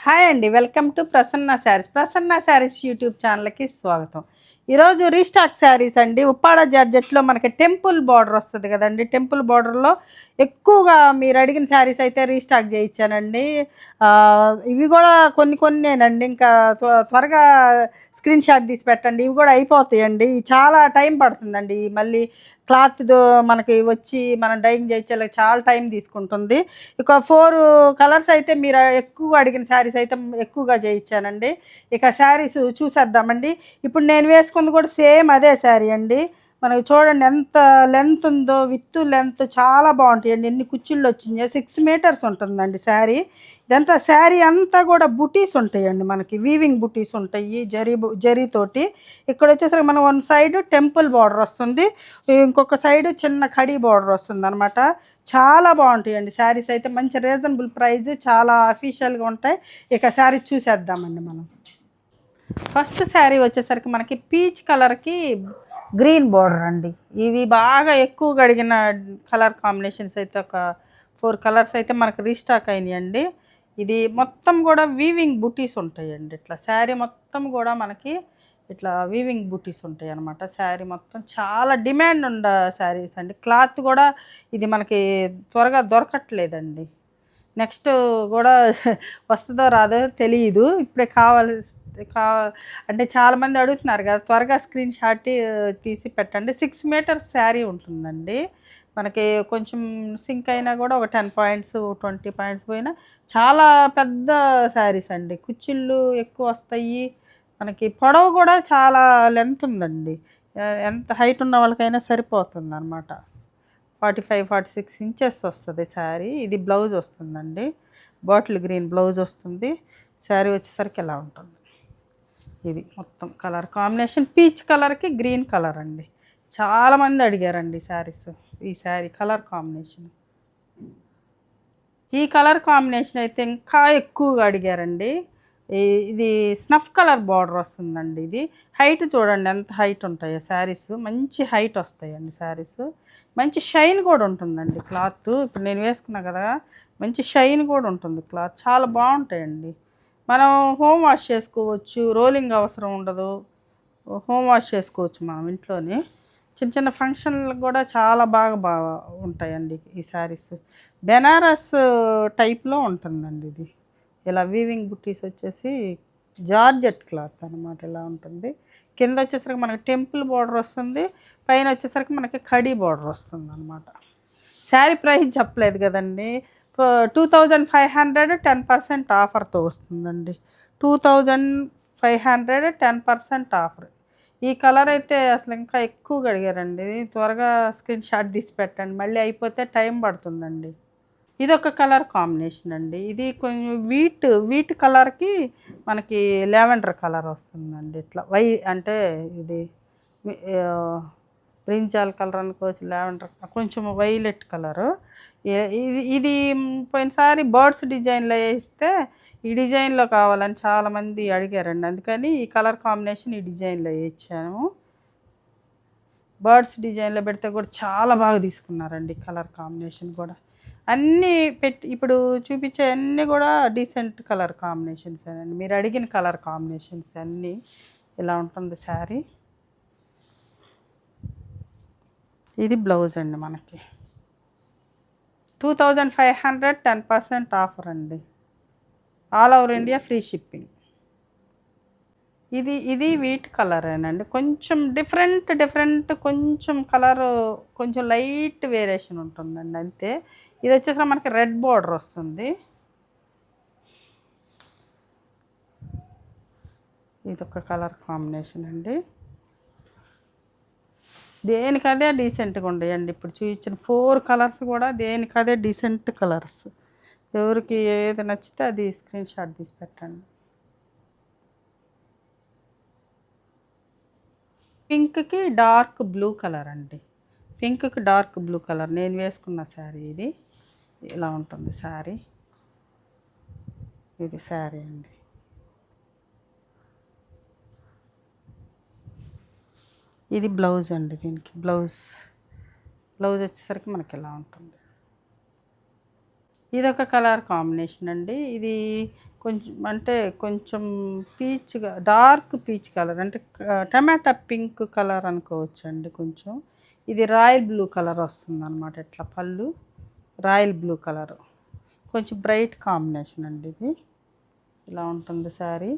Hi అండి, welcome to Prasanna saris. Prasanna saris YouTube ఛానల్కి స్వాగతం. ఈరోజు రీస్టాక్ శారీస్ అండి. ఉప్పాడ జార్జెట్లో మనకి టెంపుల్ బార్డర్ వస్తుంది కదండి. టెంపుల్ బార్డర్లో ఎక్కువగా మీరు అడిగిన శారీస్ అయితే రీస్టాక్ చేయించానండి. ఇవి కూడా కొన్నేనండి. ఇంకా త్వరగా స్క్రీన్ షాట్ తీసి పెట్టండి. ఇవి కూడా అయిపోతాయండి. చాలా టైం పడుతుందండి. మళ్ళీ క్లాత్ మనకి వచ్చి మనం డైయింగ్ చేయించాలి, చాలా టైం తీసుకుంటుంది. ఇక 4 కలర్స్ అయితే మీరు ఎక్కువ అడిగిన శారీస్ అయితే ఎక్కువగా చేయించానండి. ఇక శారీస్ చూసేద్దామండి. ఇప్పుడు నేను వేసుకుంది కూడా సేమ్ అదే శారీ అండి. మనకి చూడండి ఎంత లెంత్ ఉందో, విత్ లెంత్ చాలా బాగుంటాయండి. ఎన్ని కుచ్చిళ్ళు వచ్చినాయి. 6 మీటర్స్ ఉంటుందండి శారీ. ఇదంతా శారీ అంతా కూడా బుటీస్ ఉంటాయండి. మనకి వీవింగ్ బుటీస్ ఉంటాయి జరీతోటి. ఇక్కడ వచ్చేసరికి మనం వన్ సైడ్ టెంపుల్ బార్డర్ వస్తుంది, ఇంకొక సైడ్ చిన్న కడీ బార్డర్ వస్తుంది అనమాట. చాలా బాగుంటాయండి శారీస్ అయితే. మంచి రీజనబుల్ ప్రైస్, చాలా అఫీషియల్గా ఉంటాయి. ఇక శారీ చూసేద్దామండి మనం. ఫస్ట్ శారీ వచ్చేసరికి మనకి పీచ్ కలర్కి గ్రీన్ బార్డర్ అండి. ఇవి బాగా ఎక్కువగా అడిగిన కలర్ కాంబినేషన్స్ అయితే ఒక 4 కలర్స్ అయితే మనకు రీస్టాక్ అయినాయండి. ఇది మొత్తం కూడా వీవింగ్ బుటీస్ ఉంటాయండి. ఇట్లా శారీ మొత్తం కూడా మనకి ఇట్లా వీవింగ్ బుటీస్ ఉంటాయి అన్నమాట. శారీ మొత్తం చాలా డిమాండ్ ఉండ శారీస్ అండి. క్లాత్ కూడా ఇది మనకి త్వరగా దొరకట్లేదండి. నెక్స్ట్ కూడా వస్తుందో రాదో తెలియదు. ఇప్పుడే అంటే చాలామంది అడుగుతున్నారు కదా, త్వరగా స్క్రీన్ షాట్ తీసి పెట్టండి. 6 మీటర్స్ శారీ ఉంటుందండి. మనకి కొంచెం సింక్ అయినా కూడా ఒక 10 పాయింట్స్ 20 పాయింట్స్ పోయినా చాలా పెద్ద శారీస్ అండి. కుచ్చిళ్ళు ఎక్కువ వస్తాయి. మనకి పొడవు కూడా చాలా లెంత్ ఉందండి. ఎంత హైట్ ఉన్న వాళ్ళకైనా సరిపోతుంది అనమాట. 45-46 ఇంచెస్ వస్తుంది శారీ. ఇది బ్లౌజ్ వస్తుందండి. బాటిల్ గ్రీన్ బ్లౌజ్ వస్తుంది. శారీ వచ్చేసరికి ఎలా ఉంటుంది. ఇది మొత్తం కలర్ కాంబినేషన్ పీచ్ కలర్కి గ్రీన్ కలర్ అండి. చాలామంది అడిగారండి శారీస్. ఈ శారీ కలర్ కాంబినేషన్, ఈ కలర్ కాంబినేషన్ అయితే ఇంకా ఎక్కువగా అడిగారండి. ఇది స్నఫ్ కలర్ బార్డర్ వస్తుందండి. ఇది హైట్ చూడండి ఎంత హైట్ ఉంటాయో శారీస్. మంచి హైట్ వస్తాయండి శారీస్. మంచి షైన్ కూడా ఉంటుందండి క్లాత్. ఇప్పుడు నేను వేసుకున్నా కదా, మంచి షైన్ కూడా ఉంటుంది క్లాత్. చాలా బాగుంటాయండి. మనం హోమ్ వాష్ చేసుకోవచ్చు, రోలింగ్ అవసరం ఉండదు. హోమ్ వాష్ చేసుకోవచ్చు మనం ఇంట్లోనే. చిన్న చిన్న ఫంక్షన్లకు కూడా చాలా బాగా ఉంటాయండి ఈ శారీస్. బెనారస్ టైప్లో ఉంటుందండి ఇది. ఇలా వీవింగ్ బుట్టీస్ వచ్చేసి జార్జెట్ క్లాత్ అనమాట. ఇలా ఉంటుంది. కింద వచ్చేసరికి మనకి టెంపుల్ బార్డర్ వస్తుంది, పైన వచ్చేసరికి మనకి కడీ బార్డర్ వస్తుంది అనమాట. శారీ ప్రైస్ చెప్పలేదు కదండి. 2500 10% ఆఫర్తో వస్తుందండి. 2500 10% ఆఫర్. ఈ కలర్ అయితే అసలు ఇంకా ఎక్కువగా అడిగారండి. త్వరగా స్క్రీన్ షాట్ తీసి పెట్టండి, మళ్ళీ అయిపోతే టైం పడుతుందండి. ఇది ఒక కలర్ కాంబినేషన్ అండి. ఇది కొంచెం వీట్ కలర్కి మనకి లావెండర్ కలర్ వస్తుందండి. ఇట్లా అంటే ఇది బ్రింజాల్ కలర్ అనుకోవచ్చు, లావెండర్ కొంచెం వైలెట్ కలరు. ఇది పోయినసారి బర్డ్స్ డిజైన్లో వేస్తే ఈ డిజైన్లో కావాలని చాలామంది అడిగారండి. అందుకని ఈ కలర్ కాంబినేషన్ ఈ డిజైన్లో వేయించాను. బర్డ్స్ డిజైన్లో పెడితే కూడా చాలా బాగా తీసుకున్నారండి. కలర్ కాంబినేషన్ కూడా అన్నీ ఇప్పుడు చూపించే అన్నీ కూడా డీసెంట్ కలర్ కాంబినేషన్స్ అండి. మీరు అడిగిన కలర్ కాంబినేషన్స్ అన్నీ. ఇలా ఉంటుంది శారీ. ఇది బ్లౌజ్ అండి. మనకి 2500 10% ఆఫర్ అండి. All over India free shipping. ఇది వీట్ కలరేనండి. కొంచెం డిఫరెంట్ కొంచెం కలర్ కొంచెం లైట్ వేరియేషన్ ఉంటుందండి అంతే. ఇది వచ్చేసరికి మనకి రెడ్ బార్డర్ వస్తుంది. ఇది ఒక కలర్ కాంబినేషన్ అండి. దేనికదే డీసెంట్గా ఉండేయండి. ఇప్పుడు చూపించిన 4 కలర్స్ కూడా దేనికదే డీసెంట్ కలర్స్. ఎవరికి ఏది నచ్చితే అది స్క్రీన్ షాట్ తీసి పెట్టండి. పింక్కి డార్క్ బ్లూ కలర్ అండి. పింక్కి డార్క్ బ్లూ కలర్ నేను వేసుకున్న శారీ ఇది. ఇలా ఉంటుంది శారీ. ఇది శారీ అండి. ఇది బ్లౌజ్ అండి. దీనికి బ్లౌజ్ వచ్చేసరికి మనకి ఇలా ఉంటుంది. ఇది ఒక కలర్ కాంబినేషన్ అండి. ఇది కొంచెం అంటే కొంచెం పీచ్గా, డార్క్ పీచ్ కలర్ అంటే టమాటా పింక్ కలర్ అనుకోవచ్చండి. కొంచెం ఇది రాయల్ బ్లూ కలర్ వస్తుంది అనమాట. ఇట్లా పళ్ళు రాయల్ బ్లూ కలర్, కొంచెం బ్రైట్ కాంబినేషన్ అండి. ఇది ఇలా ఉంటుంది శారీ,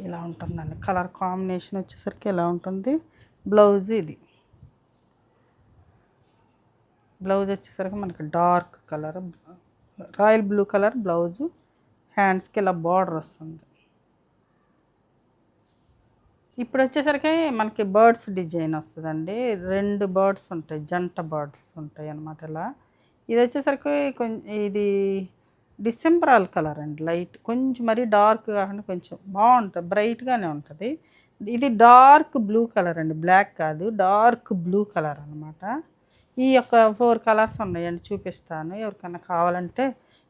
ఇలా ఉంటుందండి. కలర్ కాంబినేషన్ వచ్చేసరికి ఇలా ఉంటుంది. బ్లౌజ్ ఇది, బ్లౌజ్ వచ్చేసరికి మనకి dark colour royal blue colour blouse, హ్యాండ్స్కి ఇలా బార్డర్ వస్తుంది. ఇప్పుడు వచ్చేసరికి మనకి బర్డ్స్ డిజైన్ వస్తుందండి. 2 బర్డ్స్ ఉంటాయి, జంట బర్డ్స్ ఉంటాయి అన్నమాట. ఇలా ఇది వచ్చేసరికి కొంచెం ఇది డిసెంబరాల్ కలర్ అండి. లైట్ కొంచెం మరీ డార్క్ కాకుండా కొంచెం బాగుంటుంది, బ్రైట్గానే ఉంటుంది. ఇది డార్క్ బ్లూ కలర్ అండి, బ్లాక్ కాదు, డార్క్ బ్లూ కలర్ అనమాట. ఈ యొక్క 4 కలర్స్ ఉన్నాయండి, చూపిస్తాను. ఎవరికైనా కావాలంటే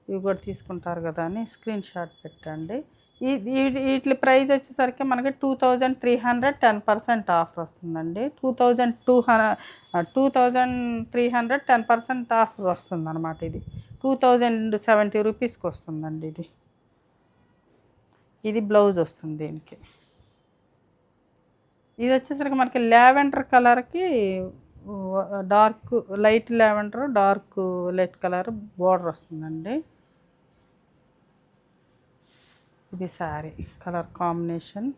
ఇవి కూడా తీసుకుంటారు కదా అని స్క్రీన్ షాట్ పెట్టండి. వీటి ప్రైస్ వచ్చేసరికి మనకి 2300 10% ఆఫర్ వస్తుందండి. 2300 10% ఆఫర్ వస్తుంది అనమాట. ఇది 2070 రూపీస్కి వస్తుందండి. ఇది బ్లౌజ్ వస్తుంది దీనికి. ఇది వచ్చేసరికి మనకి లావెండర్ కలర్కి dark light lavender, dark light colour border వస్తుందండి. ఇది శారీ కలర్ కాంబినేషన్,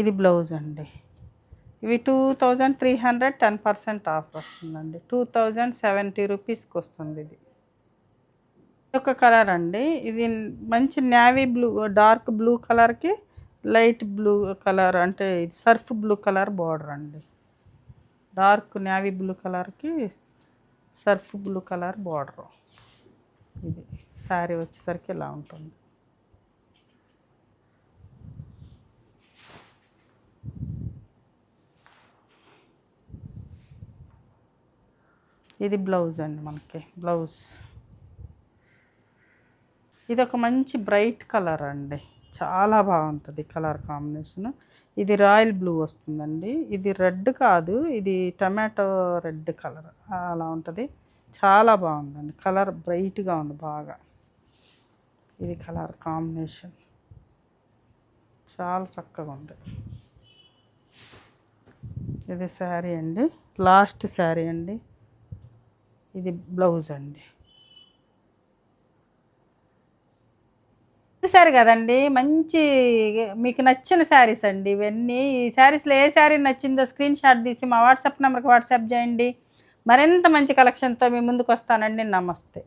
ఇది బ్లౌజ్ అండి. ఇవి 2300 10% ఆఫర్ వస్తుందండి. 2070 రూపీస్కి వస్తుంది. ఇది ఒక కలర్ అండి. ఇది మంచి నేవీ బ్లూ, డార్క్ బ్లూ కలర్కి లైట్ బ్లూ కలర్ అంటే సర్ఫ్ బ్లూ కలర్ బార్డర్ అండి. డార్క్ నేవీ బ్లూ కలర్కి సర్ఫ్ బ్లూ కలర్ బార్డర్. ఇది శారీ వచ్చేసరికి ఇలా ఉంటుంది. ఇది బ్లౌజ్ అండి. మనకి బ్లౌజ్ ఇది ఒక మంచి బ్రైట్ కలర్ అండి, చాలా బాగుంటుంది కలర్ కాంబినేషన్. ఇది రాయల్ బ్లూ వస్తుందండి. ఇది రెడ్ కాదు, ఇది టమాటో రెడ్ కలర్ అలా ఉంటుంది. చాలా బాగుందండి, కలర్ బ్రైట్గా ఉంది బాగా. ఇది కలర్ కాంబినేషన్ చాలా చక్కగా ఉంది. ఇది శారీ అండి, లాస్ట్ శారీ అండి. ఇది బ్లౌజ్ అండి. చూసారు కదండి, మంచి మీకు నచ్చిన శారీస్ అండి ఇవన్నీ. ఈ శారీస్లో ఏ శారీ నచ్చిందో స్క్రీన్ షాట్ తీసి మా వాట్సాప్ నెంబర్కి వాట్సాప్ చేయండి. మరింత మంచి కలెక్షన్తో మీ ముందుకు వస్తానండి. నమస్తే.